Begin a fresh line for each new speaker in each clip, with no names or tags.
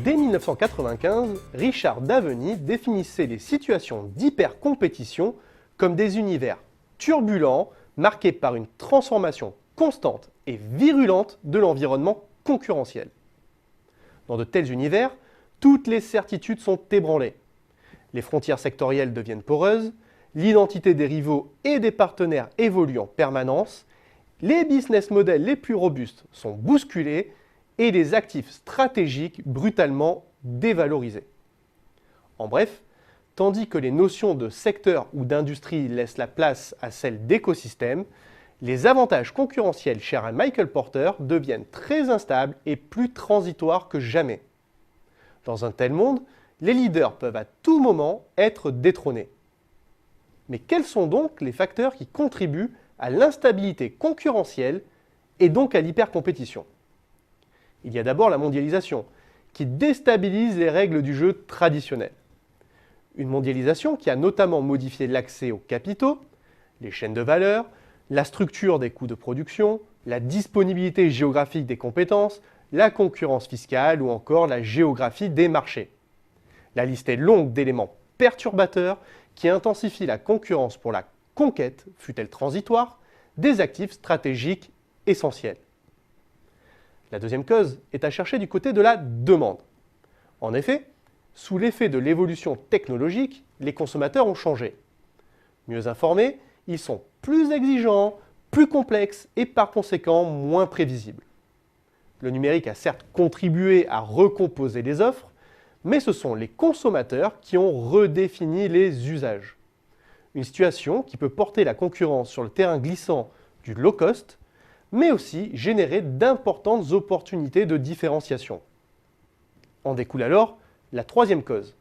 Dès 1995, Richard Daveny définissait les situations d'hypercompétition comme des univers turbulents marqués par une transformation constante et virulente de l'environnement concurrentiel. Dans de tels univers, toutes les certitudes sont ébranlées. Les frontières sectorielles deviennent poreuses, l'identité des rivaux et des partenaires évolue en permanence, les business models les plus robustes sont bousculés et les actifs stratégiques brutalement dévalorisés. En bref, tandis que les notions de secteur ou d'industrie laissent la place à celles d'écosystème, les avantages concurrentiels chers à Michael Porter deviennent très instables et plus transitoires que jamais. Dans un tel monde, les leaders peuvent à tout moment être détrônés. Mais quels sont donc les facteurs qui contribuent à l'instabilité concurrentielle et donc à l'hypercompétition ? Il y a d'abord la mondialisation, qui déstabilise les règles du jeu traditionnel. Une mondialisation qui a notamment modifié l'accès aux capitaux, les chaînes de valeur, la structure des coûts de production, la disponibilité géographique des compétences, la concurrence fiscale ou encore la géographie des marchés. La liste est longue d'éléments perturbateurs qui intensifient la concurrence pour la conquête, fût-elle transitoire, des actifs stratégiques essentiels. La deuxième cause est à chercher du côté de la demande. En effet, sous l'effet de l'évolution technologique, les consommateurs ont changé. Mieux informés, ils sont plus exigeants, plus complexes et par conséquent moins prévisibles. Le numérique a certes contribué à recomposer les offres, mais ce sont les consommateurs qui ont redéfini les usages. Une situation qui peut porter la concurrence sur le terrain glissant du low cost, mais aussi générer d'importantes opportunités de différenciation. En découle alors la troisième cause,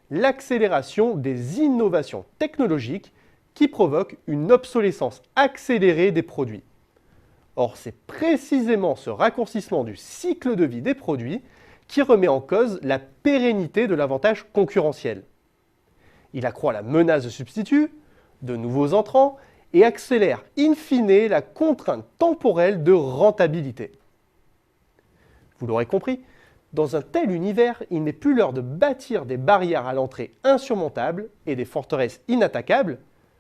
l'accélération des innovations technologiques qui provoquent une obsolescence accélérée des produits. Or, c'est précisément ce raccourcissement du cycle de vie des produits qui remet en cause la pérennité de l'avantage concurrentiel. Il accroît la menace de substituts, de nouveaux entrants, et accélère in fine la contrainte temporelle de rentabilité. Vous l'aurez compris, dans un tel univers, il n'est plus l'heure de bâtir des barrières à l'entrée insurmontables et des forteresses inattaquables,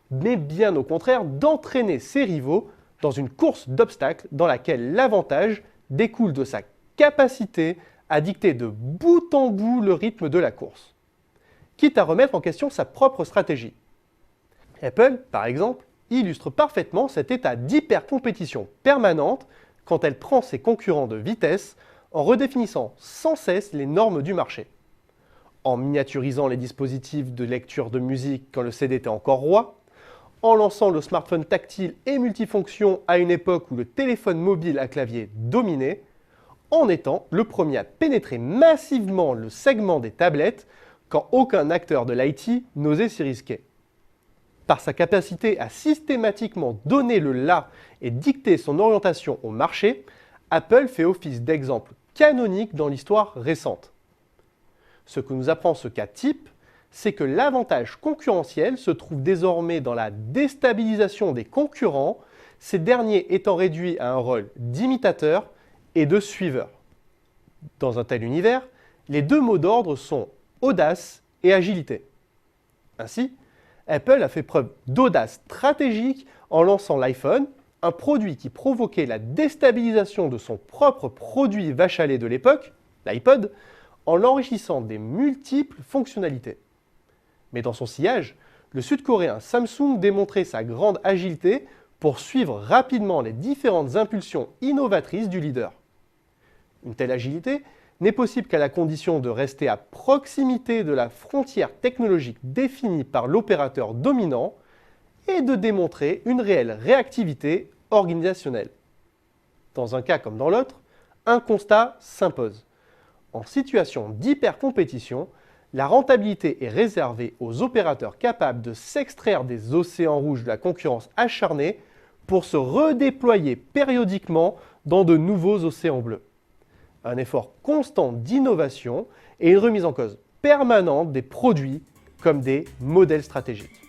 mais bien au contraire d'entraîner ses rivaux dans une course d'obstacles dans laquelle l'avantage découle de sa capacité à dicter de bout en bout le rythme de la course, quitte à remettre en question sa propre stratégie. Apple, par exemple, illustre parfaitement cet état d'hypercompétition permanente quand elle prend ses concurrents de vitesse en redéfinissant sans cesse les normes du marché. En miniaturisant les dispositifs de lecture de musique quand le CD était encore roi, en lançant le smartphone tactile et multifonction à une époque où le téléphone mobile à clavier dominait, en étant le premier à pénétrer massivement le segment des tablettes quand aucun acteur de l'IT n'osait s'y risquer. Par sa capacité à systématiquement donner le là et dicter son orientation au marché, Apple fait office d'exemple canonique dans l'histoire récente. Ce que nous apprend ce cas type, c'est que l'avantage concurrentiel se trouve désormais dans la déstabilisation des concurrents, ces derniers étant réduits à un rôle d'imitateur et de suiveur. Dans un tel univers, les deux mots d'ordre sont audace et agilité. Ainsi, Apple a fait preuve d'audace stratégique en lançant l'iPhone, un produit qui provoquait la déstabilisation de son propre produit vache à lait de l'époque, l'iPod, en l'enrichissant des multiples fonctionnalités. Mais dans son sillage, le Sud-Coréen Samsung démontrait sa grande agilité pour suivre rapidement les différentes impulsions innovatrices du leader. Une telle agilité n'est possible qu'à la condition de rester à proximité de la frontière technologique définie par l'opérateur dominant et de démontrer une réelle réactivité organisationnelle. Dans un cas comme dans l'autre, un constat s'impose. En situation d'hypercompétition, la rentabilité est réservée aux opérateurs capables de s'extraire des océans rouges de la concurrence acharnée pour se redéployer périodiquement dans de nouveaux océans bleus. Un effort constant d'innovation et une remise en cause permanente des produits comme des modèles stratégiques.